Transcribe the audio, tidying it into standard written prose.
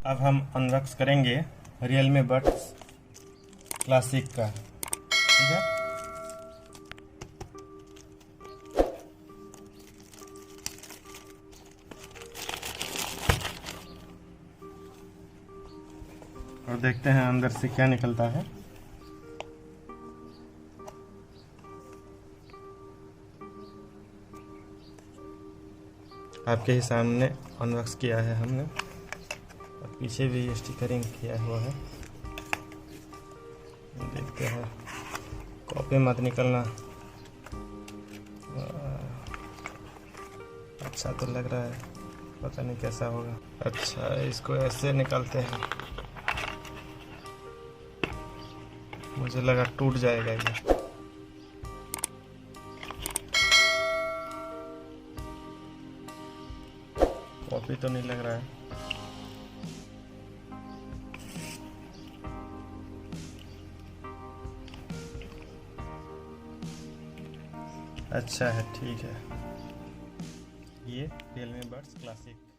अब हम अनबॉक्स करेंगे Realme बड्स क्लासिक का। ठीक है, और देखते हैं अंदर से क्या निकलता है। आपके ही सामने अनबॉक्स किया है हमने, और पीछे भी स्टिकरिंग किया हुआ है। देखते हैं, कॉपी मत निकलना। अच्छा तो लग रहा है, पता नहीं कैसा होगा। अच्छा, इसको ऐसे निकालते हैं, मुझे लगा टूट जाएगा ये। कॉपी तो नहीं लग रहा है। अच्छा है, ठीक है। ये Realme बड्स क्लासिक।